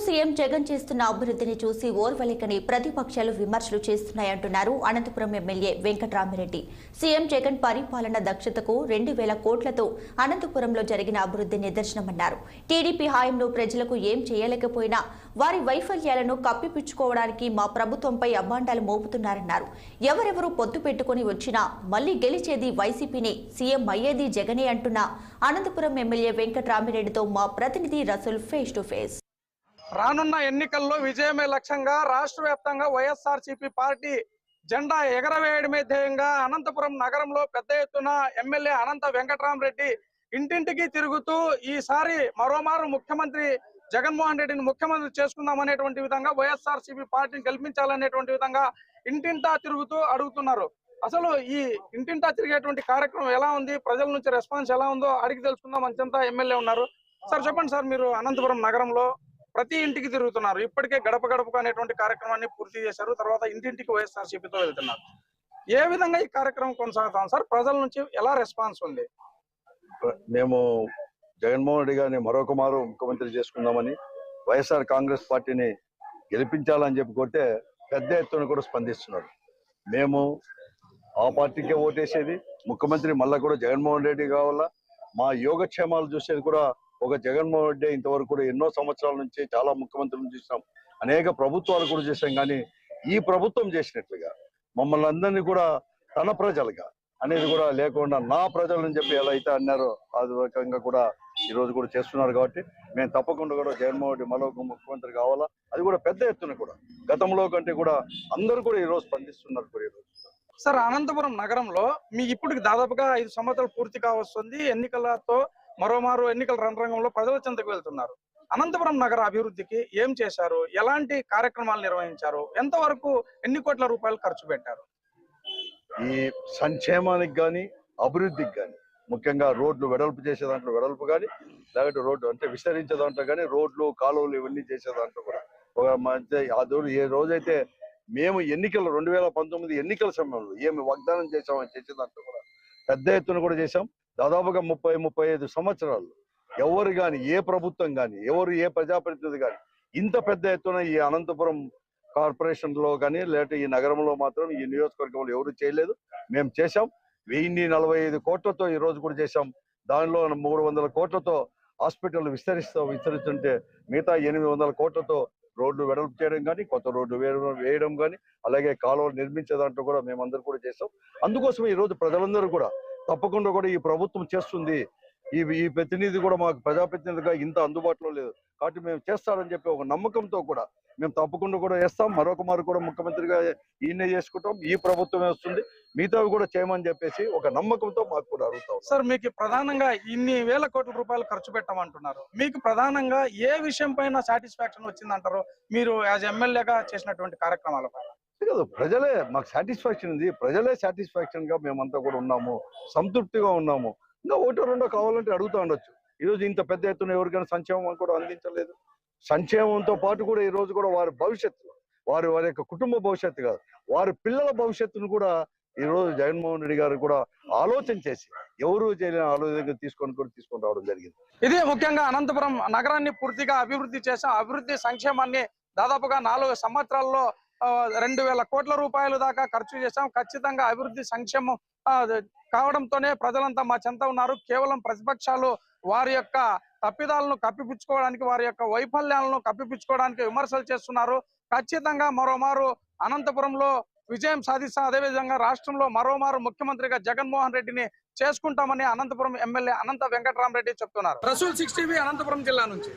CM Jagan చేస్తున్న అభివృద్ధిని చూసి ఓర్వలేకని ప్రతిపక్షాలు విమర్శలు చేస్తున్నాయంటున్నారు అనంతపురం ఎమ్మెల్యే వెంకట్రామిరెడ్డి. సీఎం జగన్ పరిపాలన దక్షతకు 2000 కోట్లతో అనంతపురంలో జరిగిన అభివృద్ధి నిదర్శనమన్నారు. టీడీపీ హయాంలో ప్రజలకు ఏం చేయలేకపోయినా వారి వైఫల్యాలను కప్పిపుచ్చుకోవడానికి మా ప్రభుత్వంపై అభాండాలు మోపుతున్నారన్నారు. ఎవరెవరు పొత్తు పెట్టుకుని వచ్చినా మళ్లీ గెలిచేది వైసీపీని, సీఎం అయ్యేది జగనే అంటున్న అనంతపురం ఎమ్మెల్యే వెంకట్రామిరెడ్డితో మా ప్రతినిధి రసూల్ ఫేస్ టు ఫేస్. రానున్న ఎన్నికల్లో విజయమే లక్ష్యంగా రాష్ట్ర వ్యాప్తంగా వైఎస్ఆర్సీపీ పార్టీ జెండా ఎగరవేయడమే ధ్యేయంగా అనంతపురం నగరంలో పెద్ద ఎత్తున ఎమ్మెల్యే అనంత వెంకట్రామిరెడ్డి ఇంటింటికి తిరుగుతూ ఈసారి మరోమారు ముఖ్యమంత్రి జగన్మోహన్ రెడ్డిని ముఖ్యమంత్రి చేసుకుందామనేటువంటి విధంగా వైఎస్ఆర్సీపీ పార్టీని గెలిపించాలనేటువంటి విధంగా ఇంటింటా తిరుగుతూ అడుగుతున్నారు. అసలు ఈ ఇంటింటా తిరిగేటువంటి కార్యక్రమం ఎలా ఉంది, ప్రజల నుంచి రెస్పాన్స్ ఎలా ఉందో అడిగి తెలుసుకుందాం. అంతా ఎమ్మెల్యే ఉన్నారు. సార్ చెప్పండి సార్, మీరు అనంతపురం నగరంలో ప్రతి ఇంటికి తిరుగుతున్నారు. ఇప్పటికే గడప గడపకు అనేటువంటి కార్యక్రమాన్ని పూర్తి చేశారు. తర్వాత ఇంటింటికి వైఎస్ఆర్సీపీతో వెళ్తున్నారు. ఏ విధంగా ఈ కార్యక్రమం కొనసాగుతాం సార్? ప్రజల నుంచి ఎలా రెస్పాన్స్ ఉంది? మేము జగన్మోహన్ రెడ్డి గారిని మరొక మారు ముఖ్యమంత్రి చేసుకుందామని, వైఎస్ఆర్ కాంగ్రెస్ పార్టీని గెలిపించాలని చెప్పి కొట్టే పెద్ద ఎత్తున కూడా స్పందిస్తున్నారు. మేము ఆ పార్టీకే ఓటేసేది, ముఖ్యమంత్రి మళ్ళా కూడా జగన్మోహన్ రెడ్డి కావాలా, మా యోగక్షేమాలు చూసేది కూడా ఒక జగన్మోహన్ రెడ్డి. ఇంతవరకు కూడా ఎన్నో సంవత్సరాల నుంచి చాలా ముఖ్యమంత్రులను చూసాం, అనేక ప్రభుత్వాలు కూడా చేశాం. కానీ ఈ ప్రభుత్వం చేసినట్లుగా మమ్మల్ని అందరినీ కూడా తన ప్రజలుగా అనేది కూడా లేకుండా నా ప్రజలని చెప్పి ఎలా అయితే అన్నారో అది రకంగా కూడా ఈ రోజు కూడా చేస్తున్నారు. కాబట్టి మేము తప్పకుండా కూడా జగన్మోహన్ రెడ్డి మరొక ముఖ్యమంత్రి కావాలా, అది కూడా పెద్ద ఎత్తున కూడా గతంలో కంటే కూడా అందరూ కూడా ఈ రోజు స్పందిస్తున్నారు కూడా. ఈ రోజు సార్, అనంతపురం నగరంలో మీ ఇప్పటికి దాదాపుగా 5 సంవత్సరాలు పూర్తిగా వస్తుంది. ఎన్నికలతో మరోమారు ఎన్నికల రణరంగంలో ప్రజల చెంతకు వెళ్తున్నారు. అనంతపురం నగర అభివృద్ధికి ఏం చేశారు? ఎలాంటి కార్యక్రమాలు నిర్వహించారు? ఎంతవరకు ఎన్ని కోట్ల రూపాయలు ఖర్చు పెట్టారు? ఈ సంక్షేమానికి కానీ అభివృద్ధికి కానీ, ముఖ్యంగా రోడ్లు వెడల్పు చేసే దాంట్లో వెడల్పు కానీ, లేకపోతే రోడ్డు అంటే విస్తరించే దాంట్లో కానీ, రోడ్లు కాలువలు ఇవన్నీ చేసే దాంట్లో కూడా ఒక మధ్య ఏ రోజైతే మేము ఎన్నికలు 2019 ఎన్నికల సమయంలో ఏమి వాగ్దానం చేసామని చేసే దాంట్లో కూడా పెద్ద ఎత్తున కూడా చేశాం. దాదాపుగా 30-35 సంవత్సరాలు ఎవరు కానీ, ఏ ప్రభుత్వం కానీ, ఏ ప్రజాప్రతినిధి కానీ ఇంత పెద్ద ఎత్తున ఈ అనంతపురం కార్పొరేషన్ లో కానీ లేకపోతే ఈ నగరంలో మాత్రం ఈ నియోజకవర్గంలో ఎవరు చేయలేదు. మేము చేశాం. 1045 కోట్లతో ఈ రోజు కూడా చేశాం. దానిలో 300 కోట్లతో హాస్పిటల్ విస్తరిస్తుంటే మిగతా 800 కోట్లతో రోడ్లు వెడల్పు చేయడం కానీ, కొత్త రోడ్లు వేయడం కానీ, అలాగే కాలువలు నిర్మించే దాంట్లో కూడా మేమందరూ కూడా చేస్తాం. అందుకోసం ఈ రోజు ప్రజలందరూ కూడా తప్పకుండా కూడా ఈ ప్రభుత్వం చేస్తుంది, ఈ ప్రతినిధి కూడా మాకు ప్రజాప్రతినిధిగా ఇంత అందుబాటులో లేదు కాబట్టి మేము చేస్తారని చెప్పి ఒక నమ్మకంతో కూడా మేము తప్పకుండా కూడా వేస్తాం. మరొక మారు కూడా ముఖ్యమంత్రిగా ఈయనే చేసుకుంటాం. ఈ ప్రభుత్వమే వస్తుంది, మిగతావి కూడా చేయమని చెప్పేసి ఒక నమ్మకంతో మాకు కూడా అడుగుతాం. సార్, మీకు ప్రధానంగా ఇన్ని వేల కోట్ల రూపాయలు ఖర్చు పెట్టమంటున్నారు. మీకు ప్రధానంగా ఏ విషయం పైన సాటిస్ఫాక్షన్ వచ్చిందంటారు మీరు యాజ్ ఎమ్మెల్యేగా చేసినటువంటి కార్యక్రమాల పైన? ప్రజలే మాకు సాటిస్ఫాక్షన్ ఉంది. ప్రజలే సాటిస్ఫాక్షన్ గా మేమంతా కూడా ఉన్నాము, సంతృప్తిగా ఉన్నాము. ఇంకా ఒకటో రెండో కావాలంటే అడుగుతూ ఉండొచ్చు. ఈ రోజు ఇంత పెద్ద ఎత్తున ఎవరికైనా సంక్షేమం కూడా అందించలేదు. సంక్షేమంతో పాటు కూడా ఈ రోజు కూడా వారి భవిష్యత్తు, వారి యొక్క కుటుంబ భవిష్యత్తు కాదు, వారి పిల్లల భవిష్యత్తును కూడా ఈ రోజు జగన్మోహన్ రెడ్డి గారు కూడా ఆలోచన చేసి ఎవరు చేయలేని ఆలోచన తీసుకొని రావడం జరిగింది. ఇది ముఖ్యంగా అనంతపురం నగరాన్ని పూర్తిగా అభివృద్ధి చేసాం. అభివృద్ధి సంక్షేమాన్ని దాదాపుగా 4 సంవత్సరాల్లో 2000 కోట్ల రూపాయలు దాకా ఖర్చు చేశాం. ఖచ్చితంగా అభివృద్ధి సంక్షేమం కావడంతోనే ప్రజలంతా మా చెంత ఉన్నారు. కేవలం ప్రతిపక్షాలు వారి యొక్క తప్పిదాలను కప్పిపుచ్చుకోవడానికి, వారి యొక్క వైఫల్యాలను కప్పిపుచ్చుకోవడానికి విమర్శలు చేస్తున్నారు. ఖచ్చితంగా మరోమారు అనంతపురంలో విజయం సాధిస్తాం. అదేవిధంగా రాష్ట్రంలో మరోమారు ముఖ్యమంత్రిగా జగన్మోహన్ రెడ్డిని చేసుకుంటామని అనంతపురం ఎమ్మెల్యే అనంత వెంకట్రామిరెడ్డి చెప్తున్నారు. రసూల్ 6 టీవీ అనంతపురం జిల్లా నుంచి.